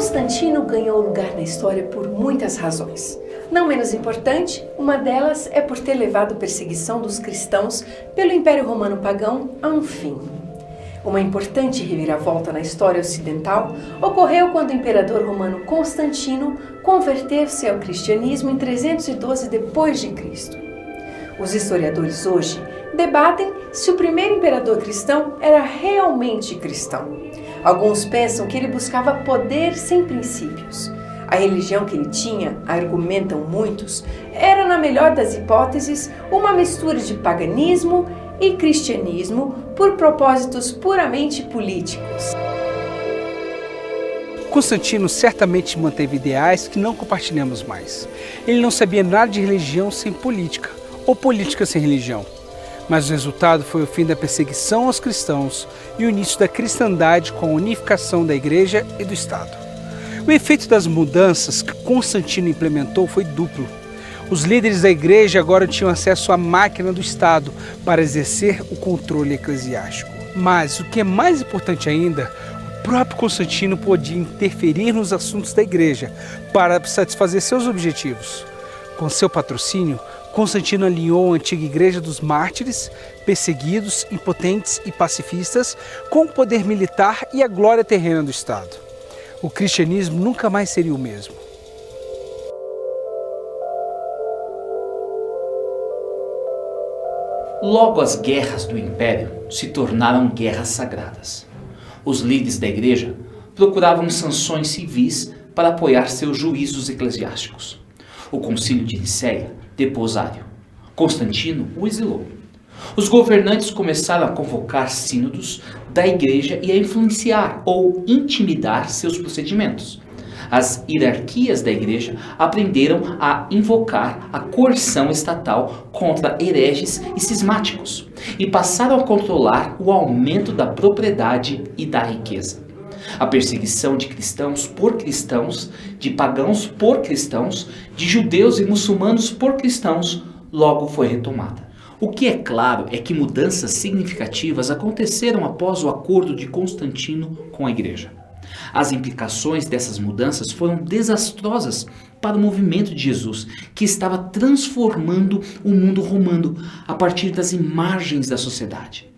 Constantino ganhou lugar na história por muitas razões. Não menos importante, uma delas é por ter levado a perseguição dos cristãos pelo Império Romano pagão a um fim. Uma importante reviravolta na história ocidental ocorreu quando o imperador romano Constantino converteu-se ao cristianismo em 312 d.C. Os historiadores hoje debatem se o primeiro imperador cristão era realmente cristão. Alguns pensam que ele buscava poder sem princípios. A religião que ele tinha, argumentam muitos, era, na melhor das hipóteses, uma mistura de paganismo e cristianismo por propósitos puramente políticos. Constantino certamente manteve ideais que não compartilhamos mais. Ele não sabia nada de religião sem política, ou política sem religião. Mas o resultado foi o fim da perseguição aos cristãos e o início da cristandade com a unificação da Igreja e do Estado. O efeito das mudanças que Constantino implementou foi duplo. Os líderes da Igreja agora tinham acesso à máquina do Estado para exercer o controle eclesiástico. Mas, o que é mais importante ainda, o próprio Constantino podia interferir nos assuntos da Igreja para satisfazer seus objetivos. Com seu patrocínio, Constantino alinhou a antiga Igreja dos mártires, perseguidos, impotentes e pacifistas, com o poder militar e a glória terrena do Estado. O cristianismo nunca mais seria o mesmo. Logo, as guerras do Império se tornaram guerras sagradas. Os líderes da Igreja procuravam sanções civis para apoiar seus juízos eclesiásticos. O Concílio de Nicéia depôs Ário. Constantino o exilou. Os governantes começaram a convocar sínodos da Igreja e a influenciar ou intimidar seus procedimentos. As hierarquias da Igreja aprenderam a invocar a coerção estatal contra hereges e cismáticos e passaram a controlar o aumento da propriedade e da riqueza. A perseguição de cristãos por cristãos, de pagãos por cristãos, de judeus e muçulmanos por cristãos, logo foi retomada. O que é claro é que mudanças significativas aconteceram após o acordo de Constantino com a Igreja. As implicações dessas mudanças foram desastrosas para o movimento de Jesus, que estava transformando o mundo romano a partir das imagens da sociedade.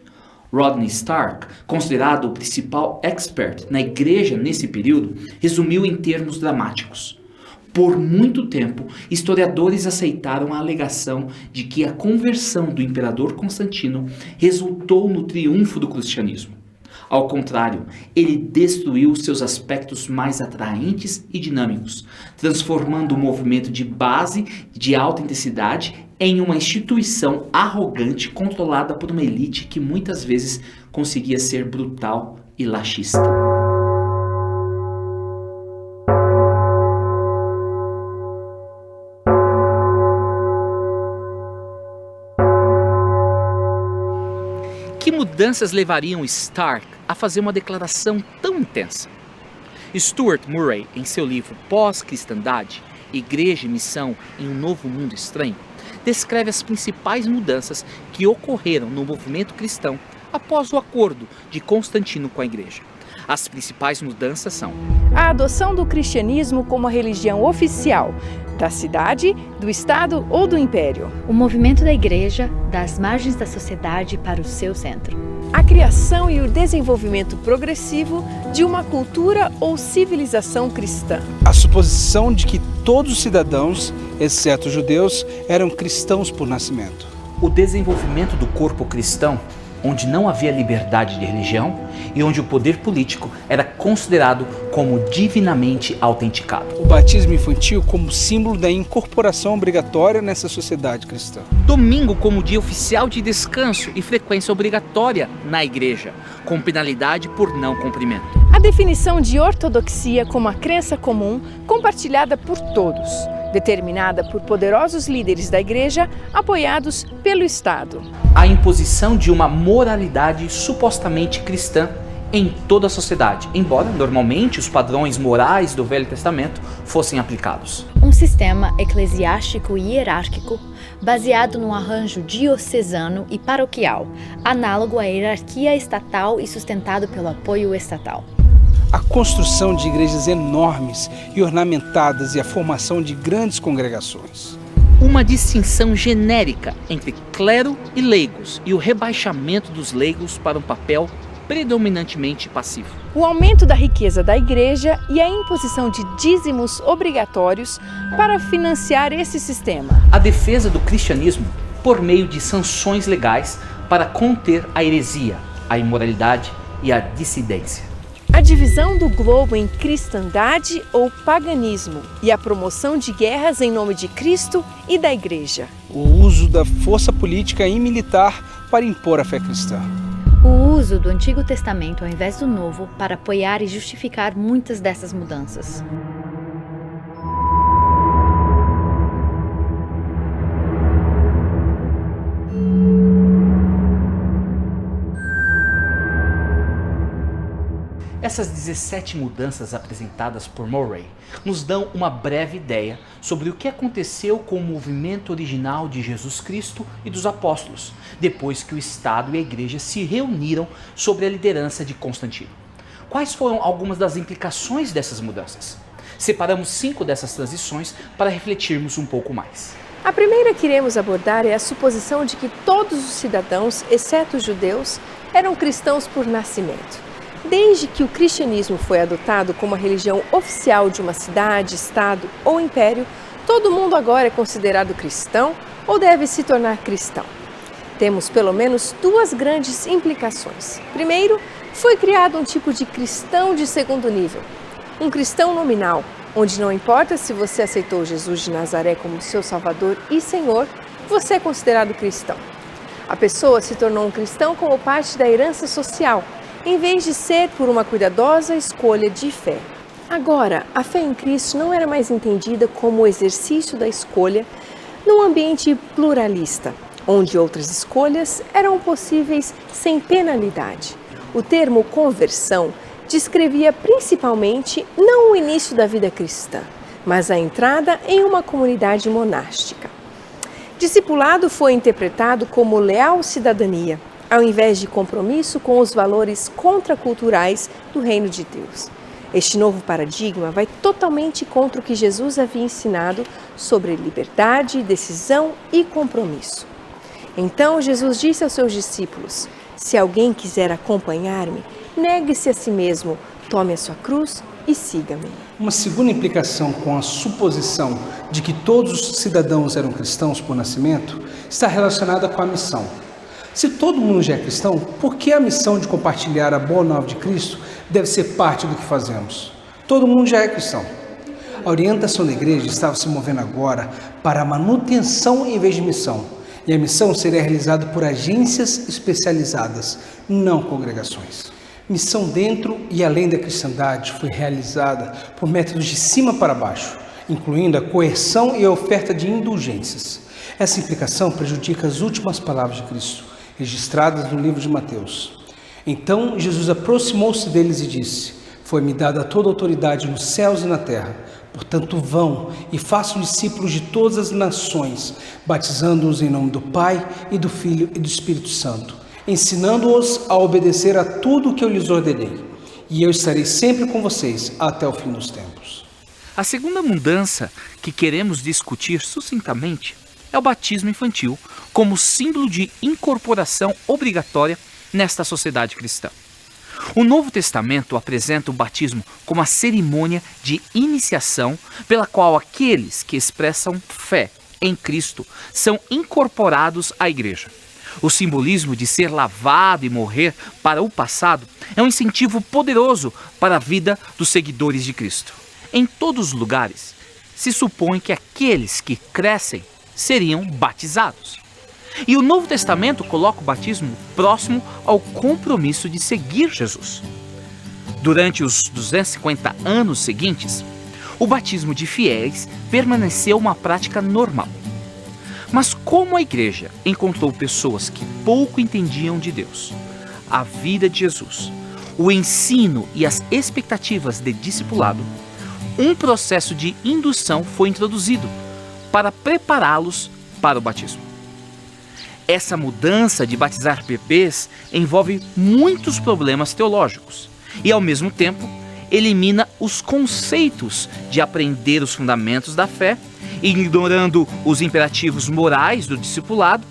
Rodney Stark, considerado o principal expert na Igreja nesse período, resumiu em termos dramáticos. Por muito tempo, historiadores aceitaram a alegação de que a conversão do imperador Constantino resultou no triunfo do cristianismo. Ao contrário, ele destruiu seus aspectos mais atraentes e dinâmicos, transformando o movimento de base de alta intensidade em uma instituição arrogante controlada por uma elite que muitas vezes conseguia ser brutal e laxista. Que mudanças levariam Stark a fazer uma declaração tão intensa? Stuart Murray, em seu livro Pós-Cristandade, Igreja e Missão em um Novo Mundo Estranho, descreve as principais mudanças que ocorreram no movimento cristão após o acordo de Constantino com a Igreja. As principais mudanças são: a adoção do cristianismo como a religião oficial da cidade, do Estado ou do Império. O movimento da Igreja das margens da sociedade para o seu centro. A criação e o desenvolvimento progressivo de uma cultura ou civilização cristã. A suposição de que todos os cidadãos, exceto os judeus, eram cristãos por nascimento. O desenvolvimento do corpo cristão, onde não havia liberdade de religião e onde o poder político era considerado como divinamente autenticado. O batismo infantil como símbolo da incorporação obrigatória nessa sociedade cristã. Domingo como dia oficial de descanso e frequência obrigatória na igreja, com penalidade por não cumprimento. A definição de ortodoxia como a crença comum compartilhada por todos, determinada por poderosos líderes da igreja, apoiados pelo Estado. A imposição de uma moralidade supostamente cristã em toda a sociedade, embora normalmente os padrões morais do Velho Testamento fossem aplicados. Um sistema eclesiástico e hierárquico baseado num arranjo diocesano e paroquial, análogo à hierarquia estatal e sustentado pelo apoio estatal. a construção de igrejas enormes e ornamentadas e a formação de grandes congregações. Uma distinção genérica entre clero e leigos e o rebaixamento dos leigos para um papel predominantemente passivo. O aumento da riqueza da igreja e a imposição de dízimos obrigatórios para financiar esse sistema. A defesa do cristianismo por meio de sanções legais para conter a heresia, a imoralidade e a dissidência. A divisão do globo em cristandade ou paganismo e a promoção de guerras em nome de Cristo e da igreja. O uso da força política e militar para impor a fé cristã. O uso do Antigo Testamento ao invés do Novo para apoiar e justificar muitas dessas mudanças. Essas 17 mudanças apresentadas por Murray nos dão uma breve ideia sobre o que aconteceu com o movimento original de Jesus Cristo e dos apóstolos, depois que o Estado e a Igreja se reuniram sob a liderança de Constantino. Quais foram algumas das implicações dessas mudanças? Separamos 5 dessas transições para refletirmos um pouco mais. A primeira que iremos abordar é a suposição de que todos os cidadãos, exceto os judeus, eram cristãos por nascimento. Desde que o cristianismo foi adotado como a religião oficial de uma cidade, estado ou império, todo mundo agora é considerado cristão ou deve se tornar cristão. Temos pelo menos 2 grandes implicações. Primeiro, foi criado um tipo de cristão de segundo nível, um cristão nominal, onde não importa se você aceitou Jesus de Nazaré como seu Salvador e Senhor, você é considerado cristão. A pessoa se tornou um cristão como parte da herança social, em vez de ser por uma cuidadosa escolha de fé. Agora, a fé em Cristo não era mais entendida como o exercício da escolha num ambiente pluralista, onde outras escolhas eram possíveis sem penalidade. O termo conversão descrevia principalmente não o início da vida cristã, mas a entrada em uma comunidade monástica. Discipulado foi interpretado como leal cidadania, ao invés de compromisso com os valores contraculturais do reino de Deus. Este novo paradigma vai totalmente contra o que Jesus havia ensinado sobre liberdade, decisão e compromisso. Então Jesus disse aos seus discípulos: se alguém quiser acompanhar-me, negue-se a si mesmo, tome a sua cruz e siga-me. Uma segunda implicação com a suposição de que todos os cidadãos eram cristãos por nascimento está relacionada com a missão. Se todo mundo já é cristão, por que a missão de compartilhar a boa nova de Cristo deve ser parte do que fazemos? Todo mundo já é cristão. A orientação da igreja estava se movendo agora para a manutenção em vez de missão. E a missão seria realizada por agências especializadas, não congregações. Missão dentro e além da cristandade foi realizada por métodos de cima para baixo, incluindo a coerção e a oferta de indulgências. Essa implicação prejudica as últimas palavras de Cristo, registradas no livro de Mateus. Então Jesus aproximou-se deles e disse: foi-me dada toda a autoridade nos céus e na terra. Portanto, vão e façam discípulos de todas as nações, batizando-os em nome do Pai e do Filho e do Espírito Santo, ensinando-os a obedecer a tudo o que eu lhes ordenei. E eu estarei sempre com vocês até o fim dos tempos. A segunda mudança que queremos discutir sucintamente é o batismo infantil como símbolo de incorporação obrigatória nesta sociedade cristã. O Novo Testamento apresenta o batismo como a cerimônia de iniciação pela qual aqueles que expressam fé em Cristo são incorporados à igreja. O simbolismo de ser lavado e morrer para o passado é um incentivo poderoso para a vida dos seguidores de Cristo. Em todos os lugares, se supõe que aqueles que crescem seriam batizados. E o Novo Testamento coloca o batismo próximo ao compromisso de seguir Jesus. Durante os 250 anos seguintes, o batismo de fiéis permaneceu uma prática normal. Mas como a igreja encontrou pessoas que pouco entendiam de Deus, a vida de Jesus, o ensino e as expectativas de discipulado, um processo de indução foi introduzido para prepará-los para o batismo. Essa mudança de batizar bebês envolve muitos problemas teológicos e, ao mesmo tempo, elimina os conceitos de aprender os fundamentos da fé, ignorando os imperativos morais do discipulado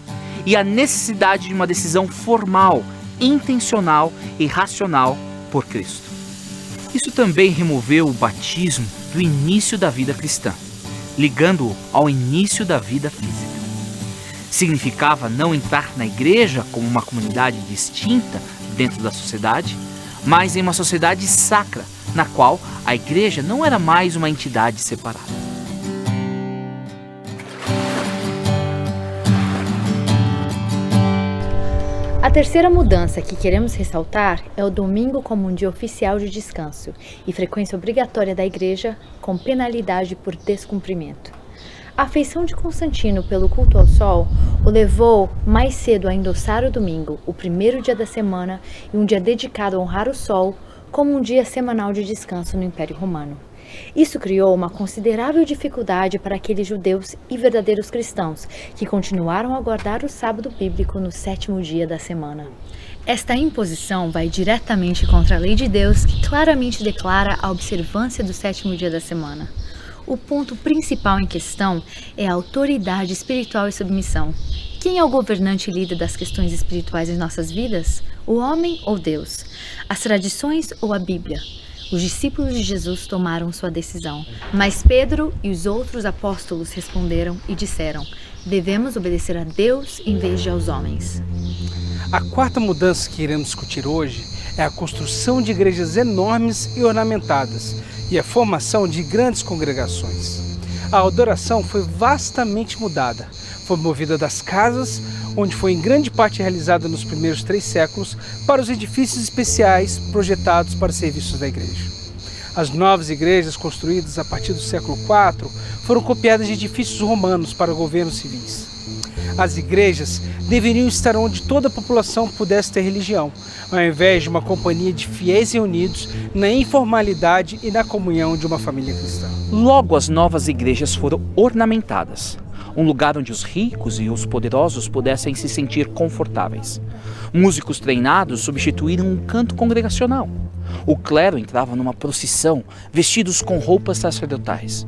e a necessidade de uma decisão formal, intencional e racional por Cristo. Isso também removeu o batismo do início da vida cristã, ligando-o ao início da vida física. Significava não entrar na igreja como uma comunidade distinta dentro da sociedade, mas em uma sociedade sacra, na qual a igreja não era mais uma entidade separada. A terceira mudança que queremos ressaltar é o domingo como um dia oficial de descanso e frequência obrigatória da igreja, com penalidade por descumprimento. A afeição de Constantino pelo culto ao sol o levou mais cedo a endossar o domingo, o primeiro dia da semana e um dia dedicado a honrar o sol, como um dia semanal de descanso no Império Romano. Isso criou uma considerável dificuldade para aqueles judeus e verdadeiros cristãos que continuaram a guardar o sábado bíblico no 7º dia da semana. Esta imposição vai diretamente contra a lei de Deus, que claramente declara a observância do 7º dia da semana. O ponto principal em questão é a autoridade espiritual e submissão. Quem é o governante e líder das questões espirituais em nossas vidas? O homem ou Deus? As tradições ou a Bíblia? Os discípulos de Jesus tomaram sua decisão, mas Pedro e os outros apóstolos responderam e disseram: devemos obedecer a Deus em vez de aos homens. A quarta mudança que iremos discutir hoje é a construção de igrejas enormes e ornamentadas e a formação de grandes congregações. A adoração foi vastamente mudada. Foi movida das casas, onde foi em grande parte realizada nos primeiros 3 séculos, para os edifícios especiais projetados para serviços da igreja. As novas igrejas construídas a partir do século IV foram copiadas de edifícios romanos para governos civis. As igrejas deveriam estar onde toda a população pudesse ter religião, ao invés de uma companhia de fiéis reunidos na informalidade e na comunhão de uma família cristã. Logo, as novas igrejas foram ornamentadas, um lugar onde os ricos e os poderosos pudessem se sentir confortáveis. Músicos treinados substituíram um canto congregacional. O clero entrava numa procissão, vestidos com roupas sacerdotais.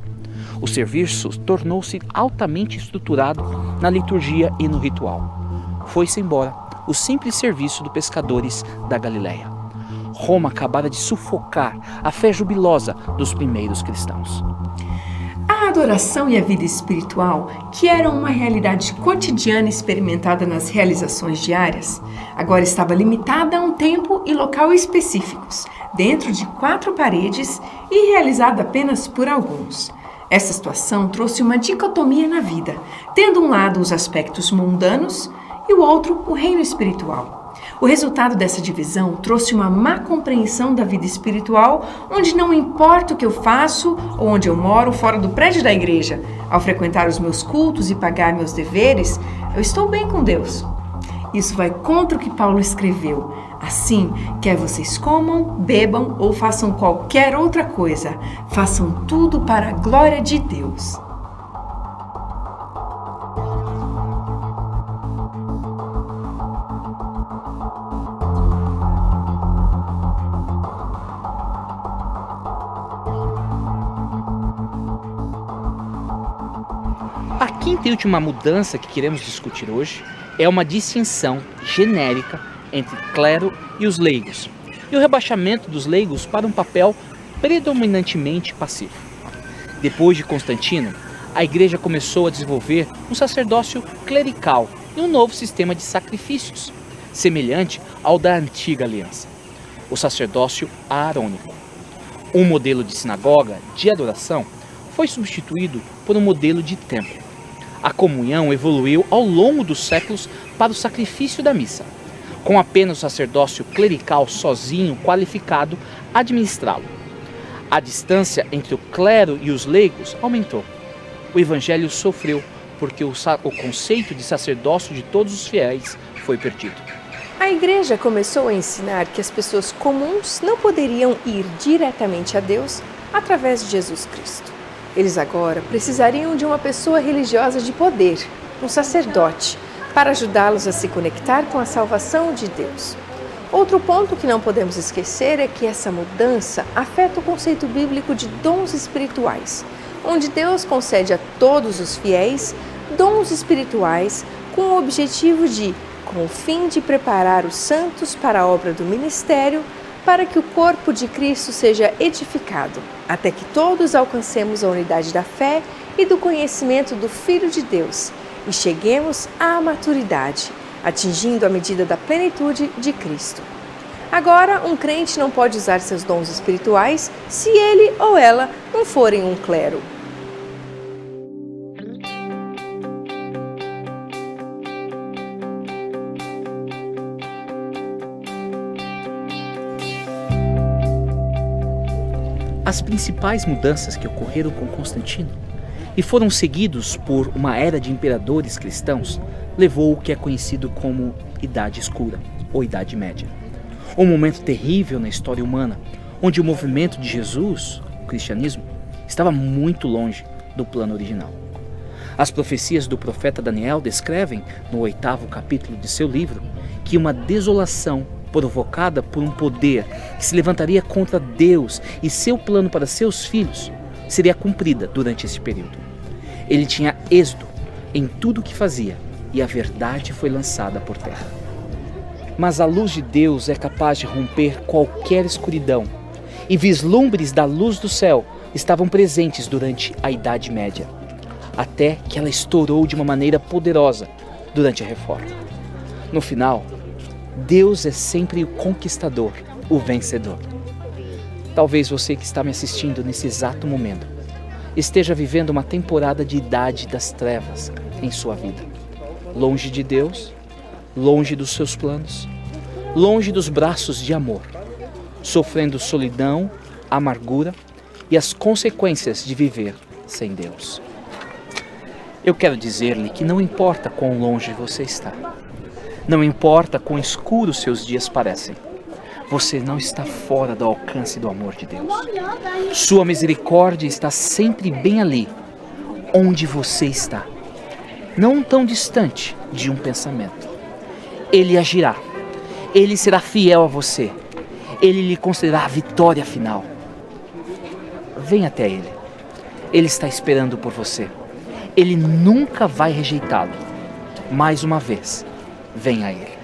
O serviço tornou-se altamente estruturado na liturgia e no ritual. Foi-se embora o simples serviço dos pescadores da Galileia. Roma acabara de sufocar a fé jubilosa dos primeiros cristãos. A adoração e a vida espiritual, que eram uma realidade cotidiana experimentada nas realizações diárias, agora estava limitada a um tempo e local específicos, dentro de 4 paredes e realizada apenas por alguns. Essa situação trouxe uma dicotomia na vida, tendo um lado os aspectos mundanos e o outro o reino espiritual. O resultado dessa divisão trouxe uma má compreensão da vida espiritual, onde não importa o que eu faço ou onde eu moro fora do prédio da igreja, ao frequentar os meus cultos e pagar meus deveres, eu estou bem com Deus. Isso vai contra o que Paulo escreveu. Assim, quer vocês comam, bebam ou façam qualquer outra coisa, façam tudo para a glória de Deus. A quinta e última mudança que queremos discutir hoje é uma distinção genérica entre clero e os leigos, e o rebaixamento dos leigos para um papel predominantemente passivo. Depois de Constantino, a igreja começou a desenvolver um sacerdócio clerical e um novo sistema de sacrifícios, semelhante ao da antiga aliança, o sacerdócio aarônico. Um modelo de sinagoga de adoração foi substituído por um modelo de templo. A comunhão evoluiu ao longo dos séculos para o sacrifício da missa, com apenas o sacerdócio clerical sozinho qualificado a administrá-lo. A distância entre o clero e os leigos aumentou. O evangelho sofreu porque o conceito de sacerdócio de todos os fiéis foi perdido. A igreja começou a ensinar que as pessoas comuns não poderiam ir diretamente a Deus através de Jesus Cristo. Eles agora precisariam de uma pessoa religiosa de poder, um sacerdote, para ajudá-los a se conectar com a salvação de Deus. Outro ponto que não podemos esquecer é que essa mudança afeta o conceito bíblico de dons espirituais, onde Deus concede a todos os fiéis dons espirituais com o objetivo de, com o fim de preparar os santos para a obra do ministério, para que o corpo de Cristo seja edificado, até que todos alcancemos a unidade da fé e do conhecimento do Filho de Deus e cheguemos à maturidade, atingindo a medida da plenitude de Cristo. Agora, um crente não pode usar seus dons espirituais se ele ou ela não forem um clero. As principais mudanças que ocorreram com Constantino e foram seguidos por uma era de imperadores cristãos levou o que é conhecido como Idade Escura ou Idade Média. Um momento terrível na história humana, onde o movimento de Jesus, o cristianismo, estava muito longe do plano original. As profecias do profeta Daniel descrevem, no 8º capítulo de seu livro, que uma desolação provocada por um poder que se levantaria contra Deus e seu plano para seus filhos seria cumprida durante esse período. Ele tinha êxito em tudo o que fazia e a verdade foi lançada por terra. Mas a luz de Deus é capaz de romper qualquer escuridão e vislumbres da luz do céu estavam presentes durante a Idade Média, até que ela estourou de uma maneira poderosa durante a Reforma. No final, Deus é sempre o conquistador, o vencedor. Talvez você que está me assistindo nesse exato momento esteja vivendo uma temporada de idade das trevas em sua vida. Longe de Deus, longe dos seus planos, longe dos braços de amor, sofrendo solidão, amargura e as consequências de viver sem Deus. Eu quero dizer-lhe que não importa quão longe você está, não importa quão escuros seus dias parecem, você não está fora do alcance do amor de Deus. Sua misericórdia está sempre bem ali, onde você está, não tão distante de um pensamento. Ele agirá, Ele será fiel a você, Ele lhe concederá a vitória final. Venha até Ele, Ele está esperando por você, Ele nunca vai rejeitá-lo. Mais uma vez, venha a Ele.